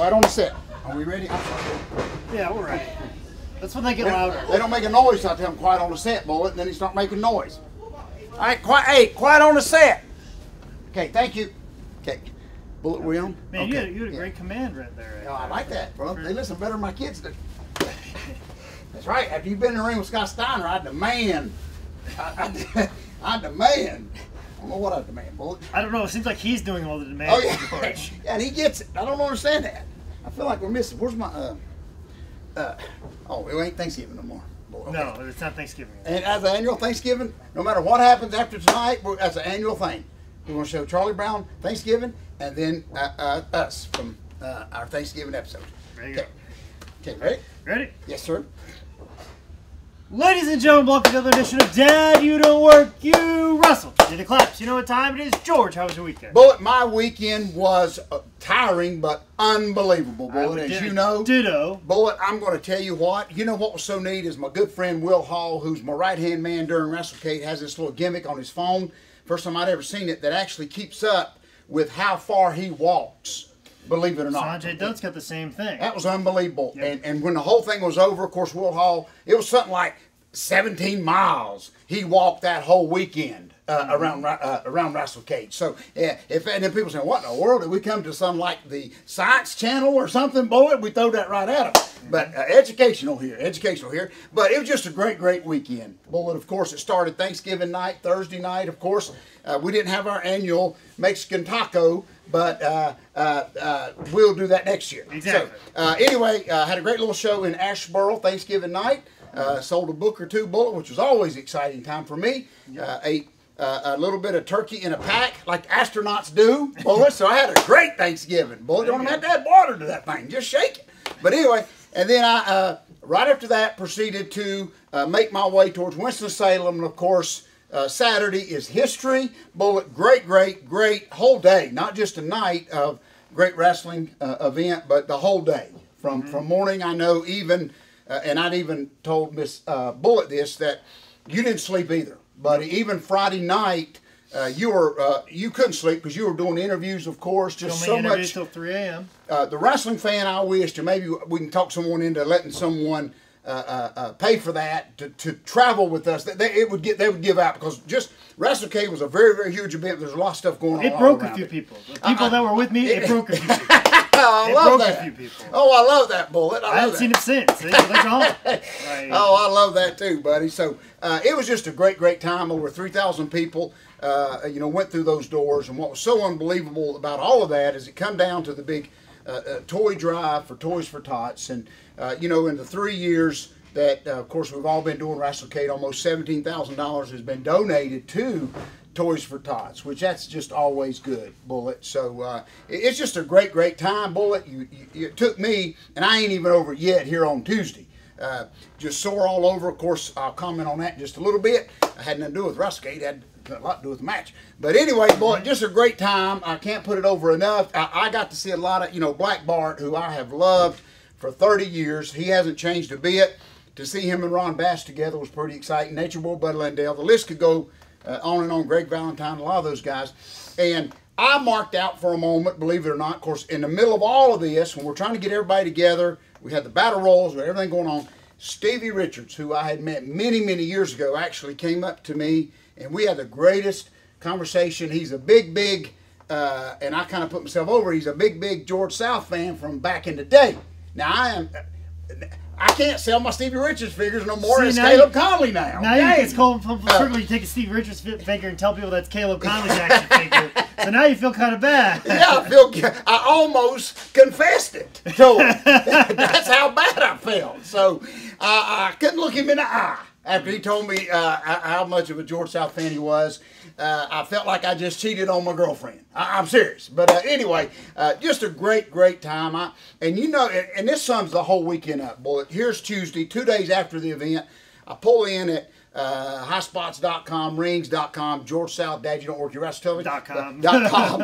quiet on the set. Are we ready? Yeah, we're ready. That's when they get louder. They don't make a noise, so I tell them quiet on the set, Bullet, and then they start making noise. All right, quiet. Hey, quiet on the set. Okay, thank you. Okay, Bullet, we on? Man, okay. you had a great command right there. No, I like that, bro. They listen better than my kids do. That's right. After you've been in the ring with Scott Steiner, I demand. I demand. I don't know what I demand, Bullet. I don't know. It seems like he's doing all the demands. Oh, yeah. George. Yeah, and he gets it. I don't understand that. I feel like we're missing. Where's my, oh, it ain't Thanksgiving no more. Okay. No, it's not Thanksgiving. And as an annual Thanksgiving, no matter what happens after tonight, that's an annual thing. We're going to show Charlie Brown Thanksgiving and then us from our Thanksgiving episode. There you go. Okay, ready? Ready? Yes, sir. Ladies and gentlemen, welcome to another edition of Dad, You Don't Work, You Wrestle. Do the claps. You know what time it is? George, how was your weekend? Bullet, my weekend was tiring but unbelievable, Bullet, as you know. Ditto. Bullet, I'm going to tell you what. You know what was so neat is my good friend Will Hall, who's my right-hand man during WrestleCade, has this little gimmick on his phone. First time I'd ever seen it that actually keeps up with how far he walks. Believe it or not. Sanjay Dutt's got the same thing. That was unbelievable. Yep. And when the whole thing was over, of course, Will Hall, it was something like 17 miles he walked that whole weekend around WrestleCade. So, yeah, and then people say, what in the world? Did we come to something like the Science Channel or something? Boy, we throw that right at them. But educational here. But it was just a great, great weekend. Bullet, of course, it started Thanksgiving night, Thursday night, of course. We didn't have our annual Mexican taco, but we'll do that next year. Exactly. So, anyway, had a great little show in Asheboro Thanksgiving night. Sold a book or two, Bullet, which was always an exciting time for me. Ate a little bit of turkey in a pack, like astronauts do, Bullet. So I had a great Thanksgiving. Bullet, don't even have to add water to that thing. Just shake it. But anyway, and then I, right after that, proceeded to make my way towards Winston-Salem. And, of course, Saturday is history. Bullet, great, great, great whole day. Not just a night of great wrestling event, but the whole day. From morning, I know, even... and I'd even told Miss Bullet this, that you didn't sleep either. But even Friday night, you couldn't sleep because you were doing interviews, of course. Just so much. Till 3 a.m. The wrestling fan, I wished, and maybe we can talk someone into letting someone pay for that to travel with us. They would give out because just WrestleCade was a very, very huge event. There's a lot of stuff going on. It broke a few people. The people that were with me, it broke a few people. I love that. A few people. Oh, I love that, Bullet. I haven't seen him since. They're gone. Right. Oh, I love that too, buddy. So it was just a great, great time. Over 3,000 people, went through those doors. And what was so unbelievable about all of that is it come down to the big toy drive for Toys for Tots. And, in the 3 years that, of course, we've all been doing WrestleCade, almost $17,000 has been donated to Toys for Tots, which that's just always good, Bullet. So it's just a great, great time, Bullet. You took me, and I ain't even over it yet here on Tuesday. Just sore all over. Of course, I'll comment on that in just a little bit. I had nothing to do with WrestleCade. It had a lot to do with the match. But anyway, Bullet, just a great time. I can't put it over enough. I got to see a lot of, Black Bart, who I have loved for 30 years. He hasn't changed a bit. To see him and Ron Bass together was pretty exciting. Nature Boy, Bud Landale. The list could go on and on. Greg Valentine, a lot of those guys. And I marked out for a moment, believe it or not, of course, in the middle of all of this, when we're trying to get everybody together, we had the battle royals, we had everything going on. Stevie Richards, who I had met many, many years ago, actually came up to me, and we had the greatest conversation. He's a big, and I kind of put myself over, he's a big George South fan from back in the day. Now, I can't sell my Stevie Richards figures no more. It's Caleb Conley now. Now it's cold from circle. You take a Stevie Richards figure and tell people that's Caleb Conley's action figure. So now you feel kind of bad. Yeah, I almost confessed it to him. That's how bad I felt. So I couldn't look him in the eye after he told me how much of a George South fan he was. I felt like I just cheated on my girlfriend. I'm serious. But anyway, just a great, great time. And this sums the whole weekend up, Bullet. Here's Tuesday, 2 days after the event. I pull in at highspots.com, rings.com, George South, Dad, You Don't Work Your Wrestle Television. .com,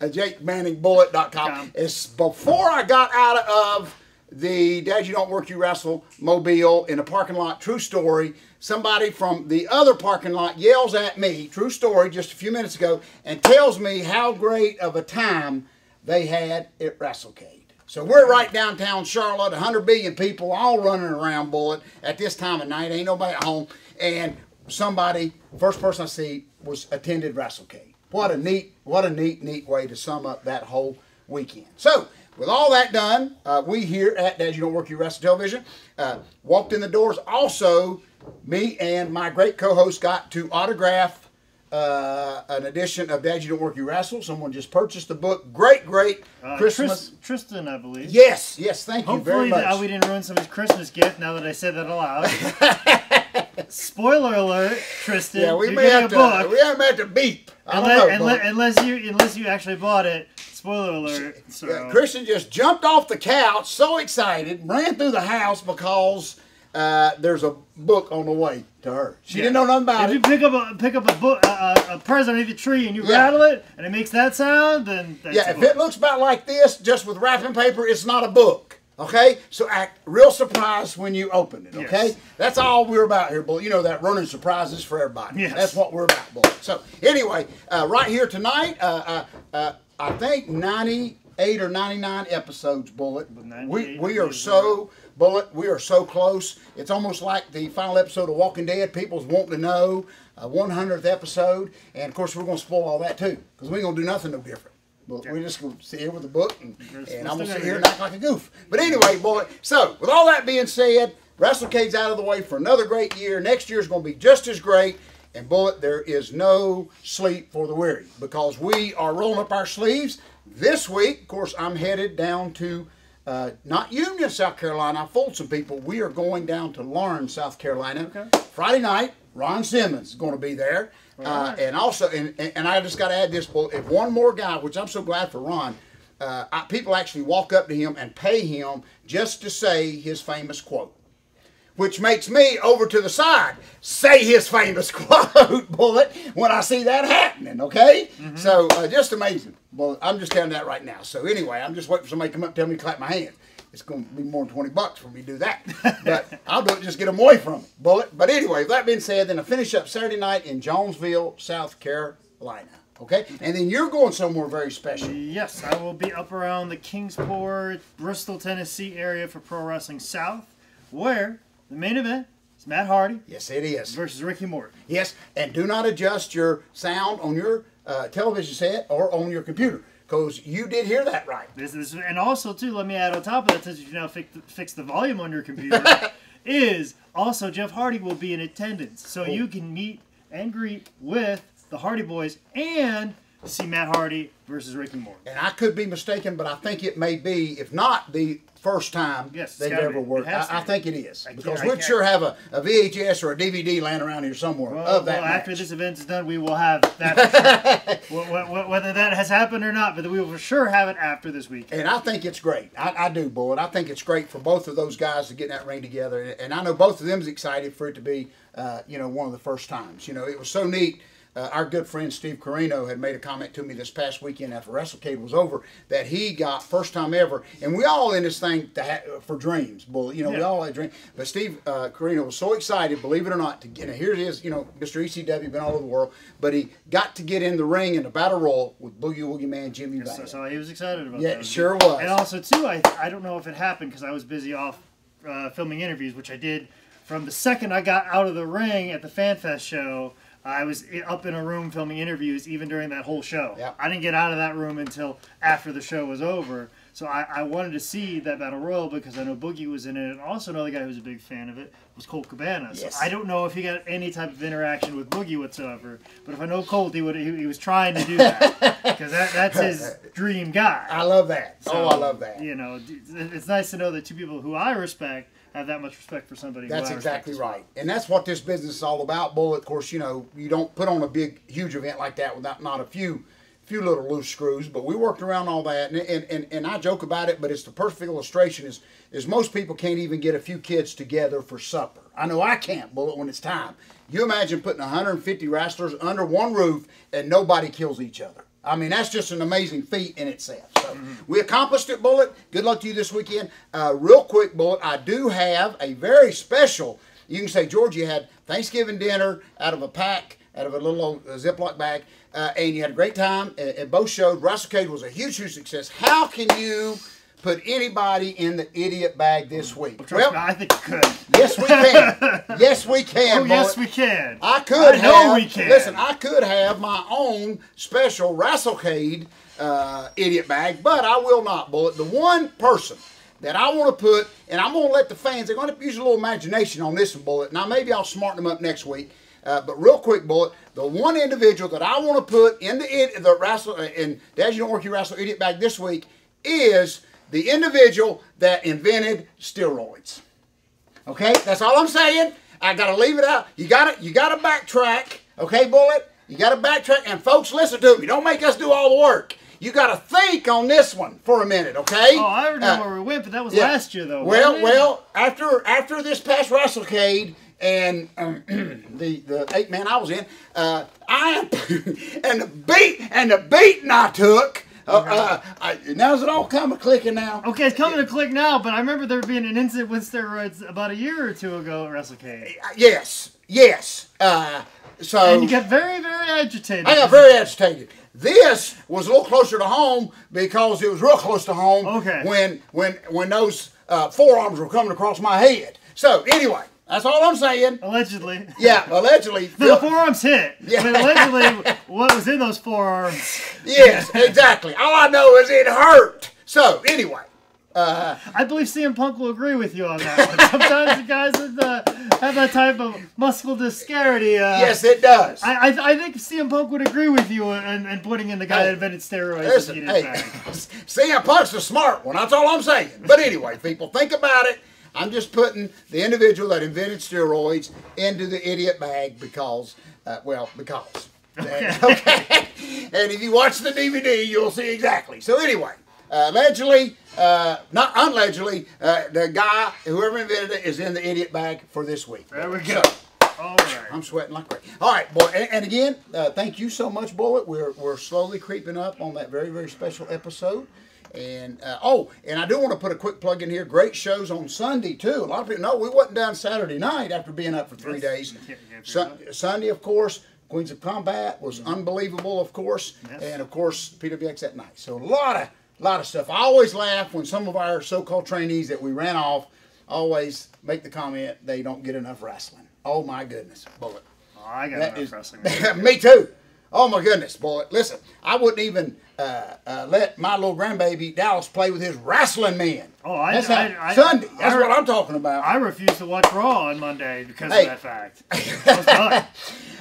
JakeManningBullet.com. It's before I got out of the Dad, You Don't Work, You Wrestle mobile in a parking lot. True story. Somebody from the other parking lot yells at me, true story, just a few minutes ago, and tells me how great of a time they had at WrestleCade. So we're right downtown Charlotte, 100 billion people all running around, Bullet, at this time of night. Ain't nobody at home. And somebody, first person I see, was attended WrestleCade. What a neat way to sum up that whole weekend. So, with all that done, we here at Dad You Don't Work, You Wrestle Television walked in the doors. Also, me and my great co-host got to autograph an edition of Dad You Don't Work, You Wrestle. Someone just purchased the book. Great Christmas. Tristan, I believe. Yes, thank you very much. Hopefully we didn't ruin somebody's Christmas gift now that I said that aloud. Spoiler alert, Tristan. Yeah, we may have to beep. Unless you actually bought it. Spoiler alert. So. Christian just jumped off the couch, so excited, ran through the house because there's a book on the way to her. She didn't know nothing about it. If you pick up a book, a present underneath the tree, and you rattle it, and it makes that sound, then that's if it looks about like this, just with wrapping paper, it's not a book. Okay, so act real surprised when you open it. Okay, that's all we're about here, Bull. You know that running surprises for everybody. Yes. That's what we're about, Bull. So anyway, right here tonight, I think 98 or 99 episodes, Bullet. We are so Bullet. We are so close. It's almost like the final episode of Walking Dead. People's wanting to know 100th episode, and of course we're going to spoil all that too because we ain't gonna do nothing no different. But we're just going to sit here with a book, and I'm going to sit here and act like a goof. But anyway, boy, so with all that being said, WrestleCade's out of the way for another great year. Next year's going to be just as great. And, Bullet, there is no sleep for the weary because we are rolling up our sleeves. This week, of course, I'm headed down to not Union, South Carolina. I fooled some people. We are going down to Lawrence, South Carolina. Okay. Friday night, Ron Simmons is going to be there. And also, and I just got to add this, if one more guy, which I'm so glad for Ron, people actually walk up to him and pay him just to say his famous quote, which makes me over to the side say his famous quote, Bullet, when I see that happening, okay? Mm-hmm. So just amazing. Well, I'm just telling that right now. So anyway, I'm just waiting for somebody to come up and tell me to clap my hand. It's going to be more than $20 for me to do that. But I'll do it, just get them away from it, Bullet. But anyway, with that being said, then I finish up Saturday night in Jonesville, South Carolina. Okay? And then you're going somewhere very special. Yes, I will be up around the Kingsport, Bristol, Tennessee area for Pro Wrestling South, where the main event is Matt Hardy. Yes, it is. Versus Ricky Morton. Yes, and do not adjust your sound on your television set or on your computer. Because you did hear that right. And also, too, let me add on top of that, since you now fix the volume on your computer, is also Jeff Hardy will be in attendance. So you can meet and greet with the Hardy Boys and see Matt Hardy versus Ricky Morton. And I could be mistaken, but I think it may be, if not the first time they've ever worked. I think it is. Because we'd sure have a VHS or a DVD laying around here somewhere of that match. After this event is done, we will have that for sure. Whether that has happened or not, but we will for sure have it after this weekend. And I think it's great. I do, Bullet. I think it's great for both of those guys to get in that ring together. And I know both of them is excited for it to be, one of the first times. It was so neat. Our good friend Steve Carino had made a comment to me this past weekend after WrestleCade was over that he got first time ever, and we all in this thing for dreams, Bullet. We all had dreams. But Steve Carino was so excited, believe it or not, to get. Here it is, Mr. ECW, been all over the world, but he got to get in the ring in the Battle Royal with Boogie Woogie Man Jimmy Valiant. So he was excited about that. Yeah, it sure was. And also too, I don't know if it happened because I was busy off filming interviews, which I did from the second I got out of the ring at the FanFest show. I was up in a room filming interviews even during that whole show. Yep. I didn't get out of that room until after the show was over. So I wanted to see that Battle Royal because I know Boogie was in it, and also another guy who was a big fan of it was Colt Cabana. Yes. So I don't know if he got any type of interaction with Boogie whatsoever, but if I know Colt, he was trying to do that because that's his dream guy. I love that. So, I love that. It's nice to know that two people who I respect have that much respect for somebody. That's exactly right. And that's what this business is all about, Bullet. Of course, you don't put on a big, huge event like that without not a few little loose screws, but we worked around all that, and I joke about it, but it's the perfect illustration is most people can't even get a few kids together for supper. I know I can't, Bullet, when it's time. You imagine putting 150 wrestlers under one roof and nobody kills each other. I mean, that's just an amazing feat in itself. So we accomplished it, Bullet. Good luck to you this weekend. Real quick, Bullet, I do have a very special, you can say, George, you had Thanksgiving dinner out of a pack, out of a little old Ziploc bag, and you had a great time at both shows. WrestleCade was a huge, huge success. How can you put anybody in the idiot bag this week? Well, I think you could. Yes, we can. Yes, we can. Oh, yes, we can. I know we can. Listen, I could have my own special Wrestlecade idiot bag, but I will not, Bullet. The one person that I want to put, and I'm going to let the fans, they're going to use a little imagination on this one, Bullet. Now, maybe I'll smarten them up next week. But real quick, Bullet, the one individual that I want to put in the Wrestle, in Dad, You Don't Work Your Wrestle Idiot Bag this week is the individual that invented steroids. Okay? That's all I'm saying. I got to leave it out. You got to backtrack. Okay, Bullet? You got to backtrack. And folks, listen to me. Don't make us do all the work. You got to think on this one for a minute, okay? Oh, I already know where we went, but that was last year, though. Well, after this past WrestleCade and the 8-man I was in, and the beating I took. Now's it all coming clicking now? Okay, it's coming to click now, but I remember there being an incident with steroids about a year or two ago at WrestleCade. Yes. And you got very, very agitated. I got very agitated. This was a little closer to home because it was real close to home. Okay. When those forearms were coming across my head. So anyway, that's all I'm saying. Allegedly. Yeah, allegedly. The forearms hit. Yeah. But allegedly, what was in those forearms? Yes, exactly. All I know is it hurt. So anyway. I believe CM Punk will agree with you on that one. Sometimes the guys have that type of muscle disparity. Yes, it does. I think CM Punk would agree with you and putting in the guy that invented steroids. Listen, CM Punk's the smart one. That's all I'm saying. But anyway, people, think about it. I'm just putting the individual that invented steroids into the idiot bag because. Okay. And if you watch the DVD, you'll see exactly. So anyway. Allegedly, not unallegedly, the guy, whoever invented it, is in the idiot bag for this week. There we go. All right. I'm sweating like crazy. All right, boy. And again, thank you so much, Bullet. We're slowly creeping up on that very, very special episode. And and I do want to put a quick plug in here. Great shows on Sunday too. A lot of people know we wasn't down Saturday night after being up for 3 days. Sunday, of course. Queens of Combat was unbelievable, of course, and of course PWX at night. So a lot of stuff. I always laugh when some of our so-called trainees that we ran off always make the comment they don't get enough wrestling. Oh my goodness, Bullet. Oh, I got enough wrestling. Me too. Oh my goodness, Bullet. Listen, I wouldn't even let my little grandbaby Dallas play with his wrestling men. Oh, Sunday. That's what I'm talking about. I refuse to watch Raw on Monday because of that fact. I was done.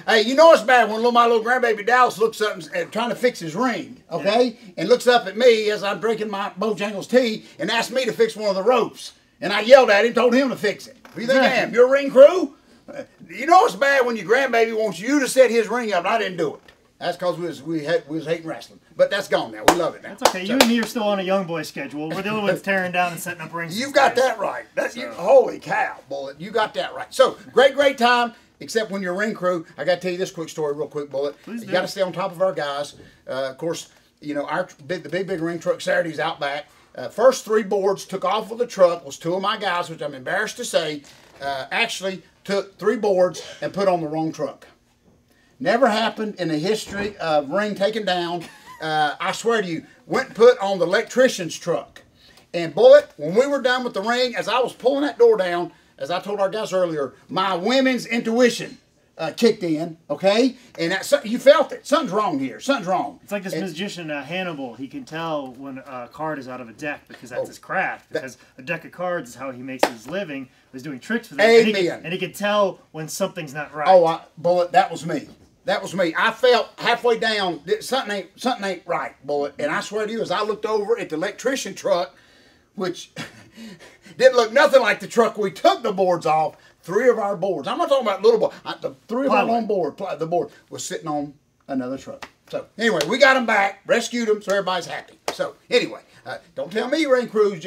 Hey, you know it's bad when my little grandbaby Dallas looks up and trying to fix his ring, okay? Yeah. And looks up at me as I'm drinking my Bojangles tea and asks me to fix one of the ropes. And I yelled at him, told him to fix it. What do you think I am? You're a ring crew? You know it's bad when your grandbaby wants you to set his ring up and I didn't do it. That's because we was hating wrestling. But that's gone now. We love it now. That's okay. You and me are still on a young boy schedule. We're the only ones tearing down and setting up rings. You got that right. Holy cow, Bullet. You got that right. So, great time. Except when you're a ring crew, I got to tell you this quick story real quick, Bullet. You got to stay on top of our guys. Of course, you know, the big ring truck Saturday's out back. First 3 boards took off with the truck was 2 of my guys, which I'm embarrassed to say, actually took 3 boards and put on the wrong truck. Never happened in the history of ring taken down. I swear to you, went and put on the electrician's truck. And Bullet, when we were done with the ring, as I was pulling that door down, as I told our guys earlier, my women's intuition kicked in, okay? And you felt it. Something's wrong here. Something's wrong. It's like this magician, Hannibal. He can tell when a card is out of a deck because that's his craft. Because a deck of cards is how he makes his living. He's doing tricks with it. And he can tell when something's not right. Oh, Bullet, that was me. That was me. I felt halfway down, something ain't right, Bullet. And I swear to you, as I looked over at the electrician truck, which didn't look nothing like the truck we took the boards off. 3 of our boards. I'm not talking about little boards. The 3 of our on board. The board was sitting on another truck. So anyway, we got them back, rescued them, so everybody's happy. So anyway, don't tell me ring crews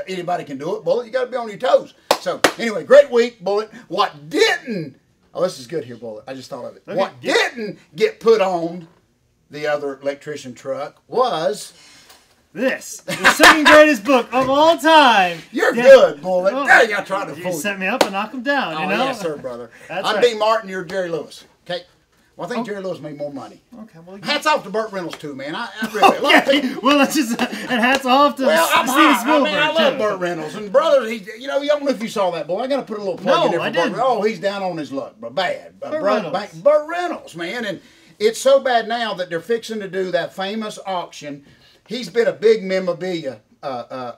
anybody can do it, Bullet. You got to be on your toes. So anyway, great week, Bullet. What didn't? Oh, this is good here, Bullet. I just thought of it. Okay. What didn't get put on the other electrician truck was this, the second greatest book of all time. You're good, Bullet. Dang, I tried to fool you. You set me up and knock him down, you know? Yes, sir, brother. I'm Dean Martin, you're Jerry Lewis. Okay? Well, I think Jerry Lewis made more money. Okay, well, hats off to Burt Reynolds too, man. I really love well, let's just and hats off to I'm Steven high. I Spielberg mean, I love too. Burt Reynolds and brother. He, you know, I don't know if you saw that, boy. I got to put a little plug in there for Burt Reynolds. Oh, he's down on his luck, but bad. Burt Reynolds, man, and it's so bad now that they're fixing to do that famous auction. He's been a big memorabilia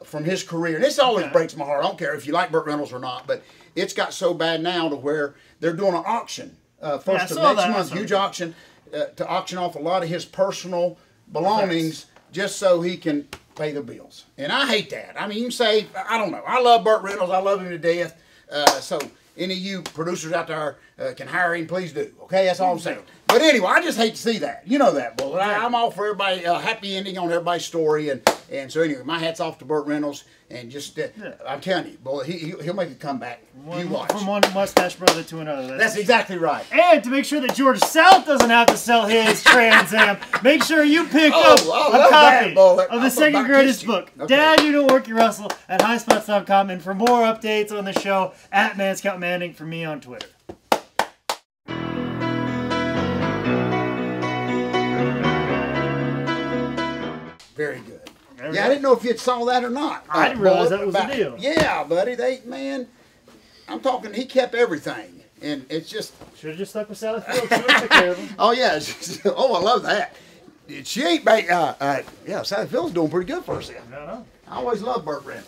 from his career. And this always breaks my heart. I don't care if you like Burt Reynolds or not, but it's got so bad now to where they're doing an auction first of next month, huge auction to auction off a lot of his personal belongings just so he can pay the bills. And I hate that. I mean, you can say, I don't know. I love Burt Reynolds. I love him to death. So any of you producers out there can hire him, please do. Okay, that's all I'm saying. But anyway, I just hate to see that. You know that, Bull. I'm all for everybody, happy ending on everybody's story. And so anyway, my hat's off to Burt Reynolds. And just, I'm telling you, Bull, he'll make a comeback. You watch. From one mustache brother to another. That's exactly right. And to make sure that George South doesn't have to sell his Trans Am, make sure you pick up a copy of the second greatest book, Dad, You Don't Work, You Wrestle, at highspots.com. And for more updates on the show, at Manscout Manning for me on Twitter. Very good. Yeah, I didn't know if you saw that or not. I didn't realize that was the deal. Yeah, buddy. Man, I'm talking, he kept everything. And it's just... Should have just stuck with Sally Field. She would have took care of him. Oh, yeah. Oh, I love that. She ain't... yeah, Sally Field's doing pretty good for herself. I know. I always loved Burt Reynolds.